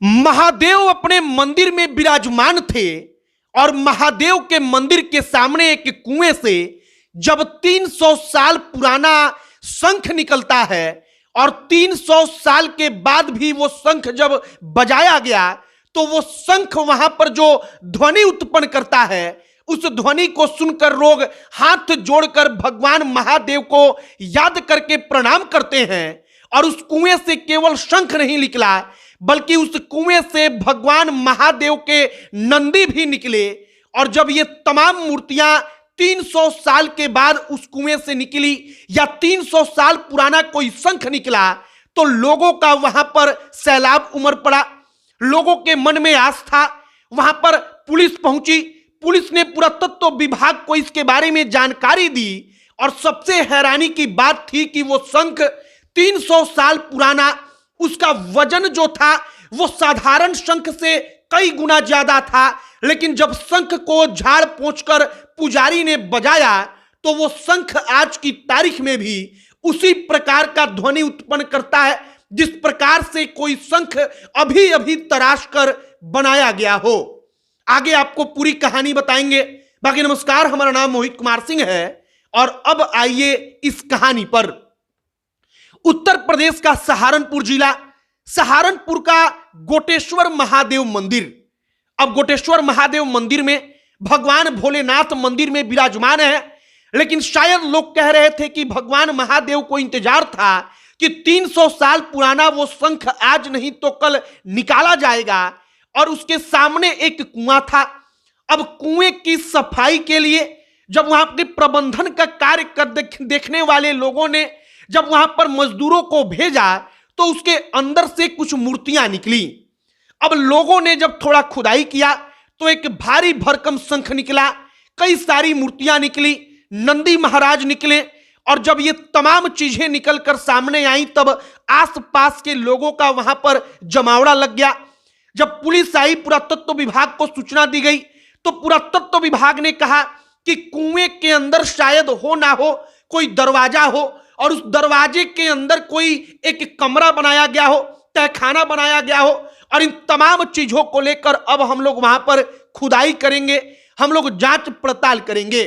महादेव अपने मंदिर में विराजमान थे और महादेव के मंदिर के सामने एक कुएं से जब 300 साल पुराना शंख निकलता है और 300 साल के बाद भी वो शंख जब बजाया गया तो वो शंख वहां पर जो ध्वनि उत्पन्न करता है, उस ध्वनि को सुनकर लोग हाथ जोड़कर भगवान महादेव को याद करके प्रणाम करते हैं। और उस कुएं से केवल शंख नहीं निकला बल्कि उस कुएं से भगवान महादेव के नंदी भी निकले। और जब ये तमाम मूर्तियां 300 साल के बाद उस कुएं से निकली या 300 साल पुराना कोई शंख निकला तो लोगों का वहां पर सैलाब उमड़ पड़ा। लोगों के मन में आस्था, वहां पर पुलिस पहुंची, पुलिस ने पुरातत्व विभाग को इसके बारे में जानकारी दी। और सबसे हैरानी की बात थी कि वो शंख 300 साल पुराना, उसका वजन जो था वो साधारण शंख से कई गुना ज्यादा था। लेकिन जब शंख को झाड़ पोंछकर पुजारी ने बजाया तो वो शंख आज की तारीख में भी उसी प्रकार का ध्वनि उत्पन्न करता है जिस प्रकार से कोई शंख अभी अभी तराश कर बनाया गया हो। आगे आपको पूरी कहानी बताएंगे। बाकी नमस्कार, हमारा नाम मोहित कुमार सिंह है और अब आइए इस कहानी पर। उत्तर प्रदेश का सहारनपुर जिला, सहारनपुर का गोटेश्वर महादेव मंदिर। अब गोटेश्वर महादेव मंदिर में भगवान भोलेनाथ मंदिर में विराजमान है, लेकिन शायद लोग कह रहे थे कि भगवान महादेव को इंतजार था कि 300 साल पुराना वो शंख आज नहीं तो कल निकाला जाएगा। और उसके सामने एक कुआं था। अब कुएं की सफाई के लिए जब वहां के प्रबंधन का कार्य कर देखने वाले लोगों ने जब वहां पर मजदूरों को भेजा तो उसके अंदर से कुछ मूर्तियां निकली। अब लोगों ने जब थोड़ा खुदाई किया तो एक भारी भरकम शंख निकला, कई सारी मूर्तियां निकली, नंदी महाराज निकले। और जब ये तमाम चीजें निकलकर सामने आई तब आसपास के लोगों का वहां पर जमावड़ा लग गया। जब पुलिस आई, पुरातत्व विभाग को सूचना दी गई तो पुरातत्व विभाग ने कहा कि कुएं के अंदर शायद हो ना हो कोई दरवाजा हो और उस दरवाजे के अंदर कोई एक कमरा बनाया गया हो, तहखाना बनाया गया हो। और इन तमाम चीजों को लेकर अब हम लोग वहां पर खुदाई करेंगे, हम लोग जांच पड़ताल करेंगे।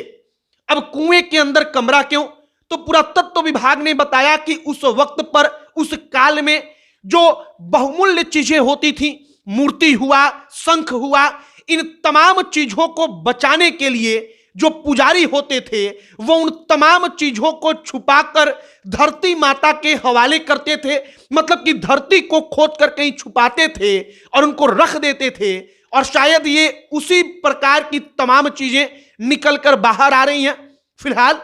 अब कुएं के अंदर कमरा क्यों? तो पुरातत्व विभाग ने बताया कि उस वक्त पर, उस काल में जो बहुमूल्य चीजें होती थी, मूर्ति हुआ, शंख हुआ, इन तमाम चीजों को बचाने के लिए जो पुजारी होते थे वो उन तमाम चीजों को छुपाकर धरती माता के हवाले करते थे। मतलब कि धरती को खोद कर कहीं छुपाते थे और उनको रख देते थे। और शायद ये उसी प्रकार की तमाम चीजें निकलकर बाहर आ रही हैं। फिलहाल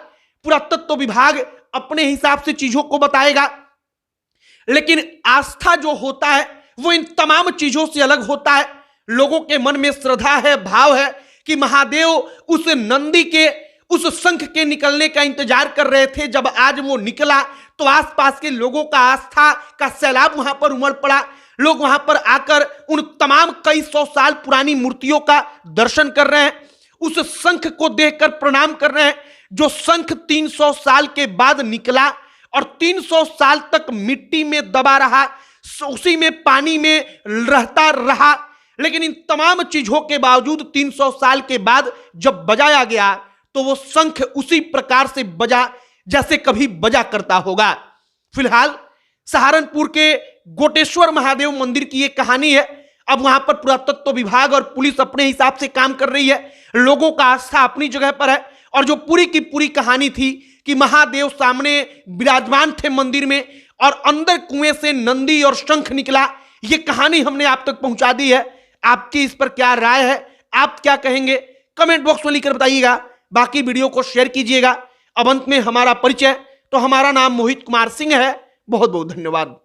पुरातत्व विभाग अपने हिसाब से चीजों को बताएगा, लेकिन आस्था जो होता है वो इन तमाम चीजों से अलग होता है। लोगों के मन में श्रद्धा है, भाव है कि महादेव उस नंदी के, उस शंख के निकलने का इंतजार कर रहे थे। जब आज वो निकला तो आसपास के लोगों का आस्था का सैलाब वहां पर उमड़ पड़ा। लोग वहां पर आकर उन तमाम कई सौ साल पुरानी मूर्तियों का दर्शन कर रहे हैं, उस शंख को देखकर प्रणाम कर रहे हैं जो शंख 300 साल के बाद निकला और 300 साल तक मिट्टी में दबा रहा, उसी में पानी में रहता रहा। लेकिन इन तमाम चीजों के बावजूद 300 साल के बाद जब बजाया गया तो वो शंख उसी प्रकार से बजा जैसे कभी बजा करता होगा। फिलहाल सहारनपुर के गोटेश्वर महादेव मंदिर की ये कहानी है। अब वहां पर पुरातत्व विभाग और पुलिस अपने हिसाब से काम कर रही है, लोगों का आस्था अपनी जगह पर है। और जो पूरी की पूरी कहानी थी कि महादेव सामने विराजमान थे मंदिर में और अंदर कुएं से नंदी और शंख निकला, ये कहानी हमने आप तक पहुंचा दी है। आपकी इस पर क्या राय है, आप क्या कहेंगे, कमेंट बॉक्स में लिखकर बताइएगा। बाकी वीडियो को शेयर कीजिएगा। अब अंत में हमारा परिचय, तो हमारा नाम मोहित कुमार सिंह है। बहुत बहुत धन्यवाद।